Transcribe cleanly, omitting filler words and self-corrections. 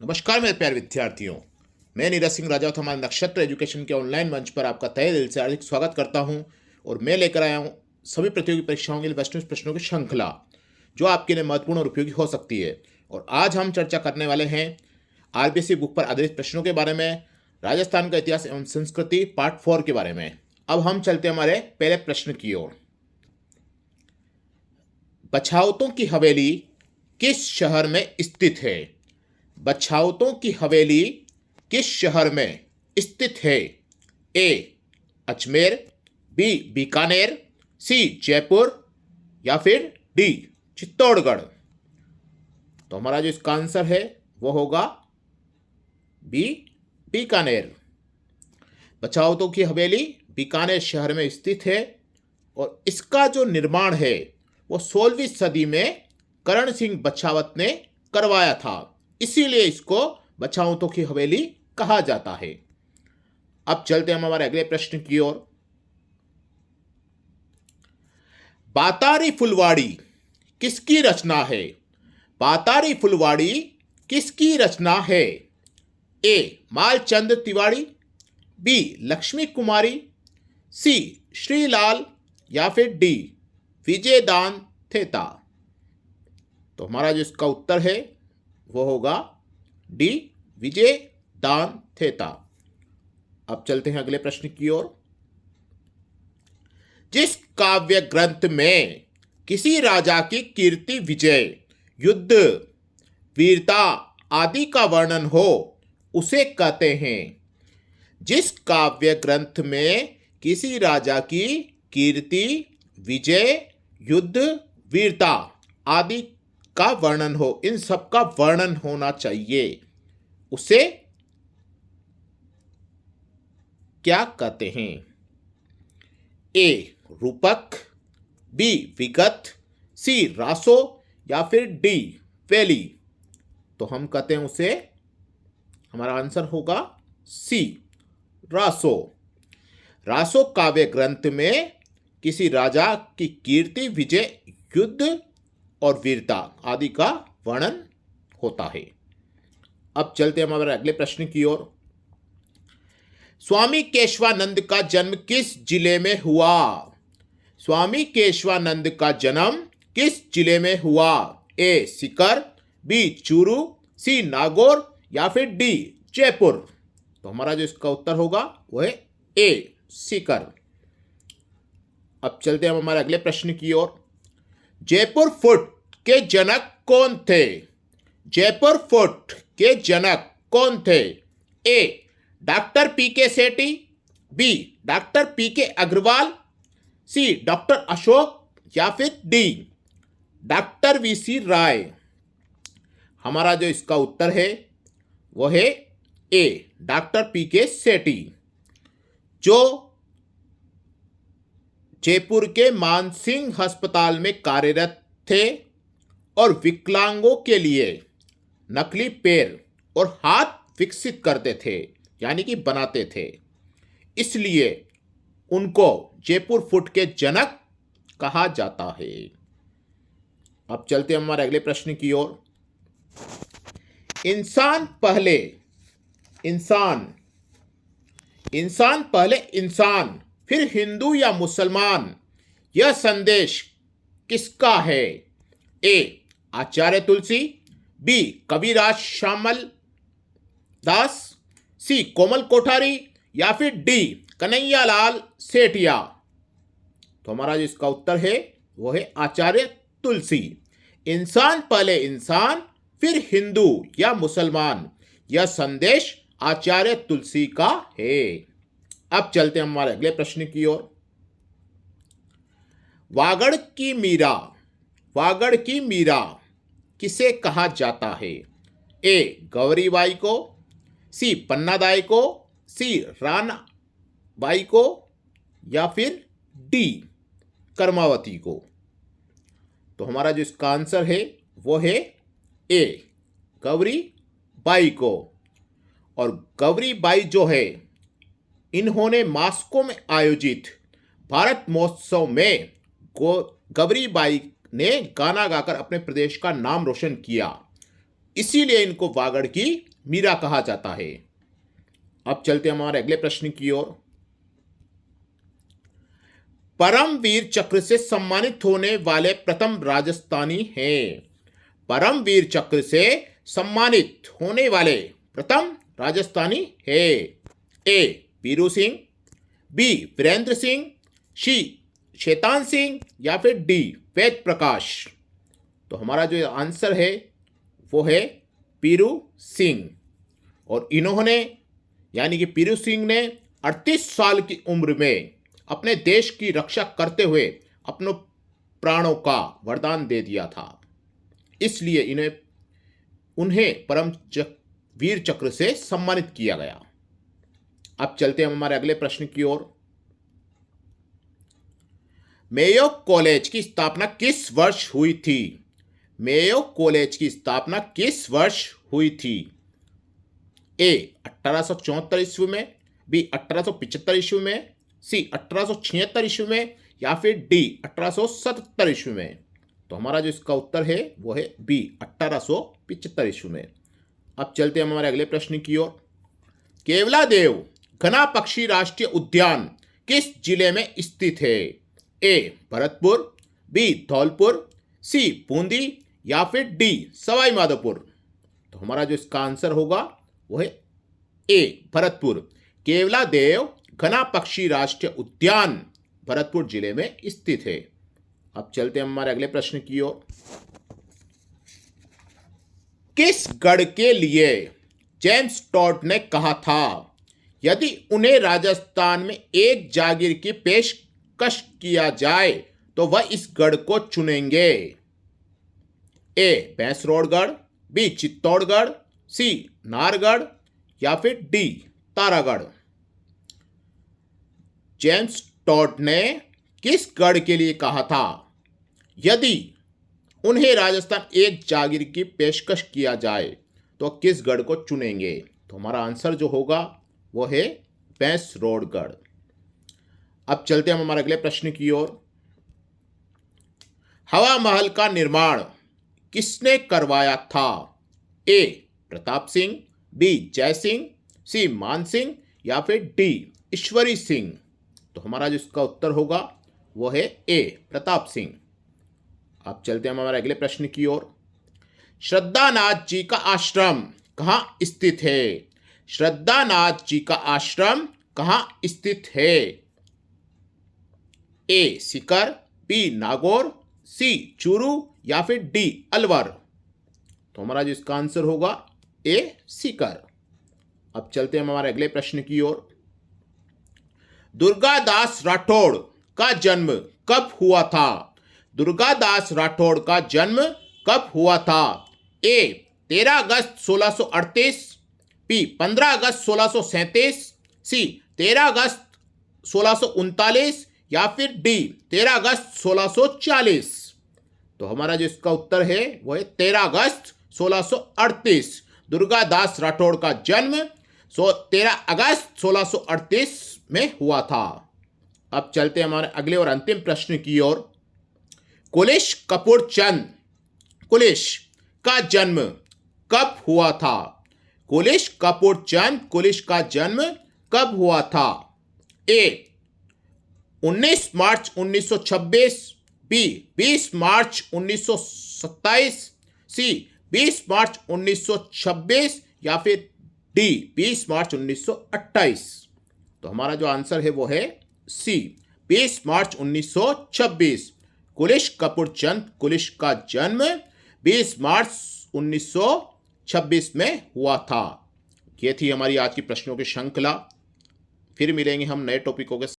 नमस्कार मेरे प्यारे विद्यार्थियों, मैं नीरज सिंह राजा हमारे नक्षत्र एजुकेशन के ऑनलाइन मंच पर आपका तहे दिल से हार्दिक स्वागत करता हूं। और मैं लेकर आया हूं सभी प्रतियोगी परीक्षाओं के लिए वेस्टर्न प्रश्नों की श्रृंखला, जो आपके लिए महत्वपूर्ण और उपयोगी हो सकती है। और आज हम चर्चा करने वाले हैं आरबीएससी बुक पर आधारित प्रश्नों के बारे में, राजस्थान का इतिहास एवं संस्कृति पार्ट 4 के बारे में। अब हम चलते हैं हमारे पहले प्रश्न की ओर। बछाउतों की हवेली किस शहर में स्थित है? बछाउतों की हवेली किस शहर में स्थित है? ए अजमेर, बी बीकानेर, सी जयपुर या फिर डी चित्तौड़गढ़। तो हमारा जो इसका आंसर है वो होगा बी बीकानेर। बछाउतों की हवेली बीकानेर शहर में स्थित है और इसका जो निर्माण है वो 16वीं सदी में करण सिंह बछावत ने करवाया था, इसीलिए इसको बछाउतों की हवेली कहा जाता है। अब चलते हम हमारे अगले प्रश्न की ओर। बातारी फुलवाड़ी किसकी रचना है? बातारी फुलवाड़ी किसकी रचना है? ए मालचंद तिवारी, बी लक्ष्मी कुमारी, सी श्रीलाल या फिर डी विजयदान थेता। तो हमारा जो इसका उत्तर है वो होगा डी विजयदान थेता। अब चलते हैं अगले प्रश्न की ओर। जिस काव्य ग्रंथ में किसी राजा की कीर्ति, विजय, युद्ध, वीरता आदि का वर्णन हो उसे कहते हैं। जिस काव्य ग्रंथ में किसी राजा की कीर्ति, विजय, युद्ध, वीरता आदि का वर्णन हो, इन सब का वर्णन होना चाहिए, उसे क्या कहते हैं? ए रूपक, बी विगत, सी रासो या फिर डी वैली। तो हम कहते हैं उसे, हमारा आंसर होगा सी रासो। रासो काव्य ग्रंथ में किसी राजा की कीर्ति, विजय, युद्ध और वीरता आदि का वर्णन होता है। अब चलते हम हमारे अगले प्रश्न की ओर। स्वामी केशवानंद का जन्म किस जिले में हुआ? स्वामी केशवानंद का जन्म किस जिले में हुआ? ए सीकर, बी चूरू, सी नागौर या फिर डी जयपुर। तो हमारा जो इसका उत्तर होगा वो है ए सीकर। अब चलते हम हमारे अगले प्रश्न की ओर। जयपुर फोर्ट के जनक कौन थे? जयपुर फोर्ट के जनक कौन थे? ए डॉक्टर पी के सेठी, बी डॉक्टर पी के अग्रवाल, सी डॉक्टर अशोक या फिर डी डॉक्टर वीसी राय। हमारा जो इसका उत्तर है वो है ए डॉक्टर पी के सेठी, जो जयपुर के मानसिंह अस्पताल में कार्यरत थे और विकलांगों के लिए नकली पैर और हाथ विकसित करते थे, यानी कि बनाते थे, इसलिए उनको जयपुर फुट के जनक कहा जाता है। अब चलते हैं हमारे अगले प्रश्न की ओर। इंसान पहले इंसान फिर हिंदू या मुसलमान, यह संदेश किसका है? ए आचार्य तुलसी, बी कविराज श्यामल दास, सी कोमल कोठारी या फिर डी कन्हैयालाल सेठिया। तो हमारा जो इसका उत्तर है वो है आचार्य तुलसी। इंसान पहले इंसान फिर हिंदू या मुसलमान, यह संदेश आचार्य तुलसी का है। अब चलते हैं हमारे अगले प्रश्न की ओर। वागड़ की मीरा किसे कहा जाता है? ए गौरीबाई को, सी पन्नादाई को, सी रानाबाई को या फिर डी कर्मावती को। तो हमारा जो इसका आंसर है वो है ए गौरीबाई को। और गौरीबाई जो है, इन्होंने मास्को में आयोजित भारत महोत्सव में गौरीबाई ने गाना गाकर अपने प्रदेश का नाम रोशन किया, इसीलिए इनको वागड़ की मीरा कहा जाता है। अब चलते हैं हमारे अगले प्रश्न की ओर। परमवीर चक्र से सम्मानित होने वाले प्रथम राजस्थानी हैं। परमवीर चक्र से सम्मानित होने वाले प्रथम राजस्थानी है। ए पीरू सिंह, बी वीरेंद्र सिंह, सी शैतान सिंह या फिर डी वेद प्रकाश। तो हमारा जो आंसर है वो है पीरू सिंह। और इन्होंने यानी कि पीरू सिंह ने 38 साल की उम्र में अपने देश की रक्षा करते हुए अपनों प्राणों का वरदान दे दिया था, इसलिए उन्हें वीर चक्र से सम्मानित किया गया। अब चलते हैं हमारे अगले प्रश्न की ओर। मेयो कॉलेज की स्थापना किस वर्ष हुई थी? मेयो कॉलेज की स्थापना किस वर्ष हुई थी? ए 1874 ईस्वी में, बी 1875 ईस्वी में, सी 1876 ईस्वी में या फिर डी 1877 ईस्वी में। तो हमारा जो इसका उत्तर है वो है बी 1875 ईस्वी में। अब चलते हैं हमारे अगले प्रश्न की ओर। केवलादेव घना पक्षी राष्ट्रीय उद्यान किस जिले में स्थित है? ए भरतपुर, बी धौलपुर, सी बूंदी या फिर डी सवाई माधोपुर। तो हमारा जो इसका आंसर होगा वो है ए भरतपुर। केवलादेव घना पक्षी राष्ट्रीय उद्यान भरतपुर जिले में स्थित है। अब चलते हैं हमारे अगले प्रश्न की ओर। किस गढ़ के लिए जेम्स टॉड ने कहा था यदि उन्हें राजस्थान में एक जागीर की पेशकश किया जाए तो वह इस गढ़ को चुनेंगे? ए भैंसरोडगढ़, बी चित्तौड़गढ़, सी नाहरगढ़ या फिर डी तारागढ़। जेम्स टॉड ने किस गढ़ के लिए कहा था यदि उन्हें राजस्थान एक जागीर की पेशकश किया जाए तो किस गढ़ को चुनेंगे? तो हमारा आंसर जो होगा वो है भैंसरोडगढ़। अब चलते हैं हम हमारे अगले प्रश्न की ओर। हवा महल का निर्माण किसने करवाया था? ए प्रताप सिंह, बी जय सिंह, सी मान सिंह या फिर डी ईश्वरी सिंह। तो हमारा जो इसका उत्तर होगा वो है ए प्रताप सिंह। अब चलते हैं हम हमारे अगले प्रश्न की ओर। श्रद्धानाथ जी का आश्रम कहाँ स्थित है? श्रद्धानाथ जी का आश्रम कहाँ स्थित है? ए सीकर, बी नागौर, सी चूरू या फिर डी अलवर। तो हमारा जो इसका आंसर होगा ए सीकर। अब चलते हैं हमारे अगले प्रश्न की ओर। दुर्गादास राठौड़ का जन्म कब हुआ था? दुर्गादास राठौड़ का जन्म कब हुआ था? ए 13 अगस्त 1638, बी 15 अगस्त 1637, सी 13 अगस्त 1639 या फिर डी 13 अगस्त 1640। तो हमारा जो इसका उत्तर है वो है 13 अगस्त 1638। दुर्गादास राठौड़ का जन्म 13 अगस्त 1638 में हुआ था। अब चलते हैं हमारे अगले और अंतिम प्रश्न की ओर। कुलिश कपूर चंद कुलिश का जन्म कब हुआ था? कुलिश कपूर चंद कुलिश का जन्म कब हुआ था? ए 19 मार्च 1926, बी 20 मार्च 1927, सी 20 मार्च 1926 या फिर डी 20 मार्च 1928। तो हमारा जो आंसर है वो है सी 20 मार्च 1926। कुलिश कपूर चंद कुलिश का जन्म 20 मार्च 1926 में हुआ था। ये थी हमारी आज की प्रश्नों की श्रृंखला। फिर मिलेंगे हम नए टॉपिकों के साथ।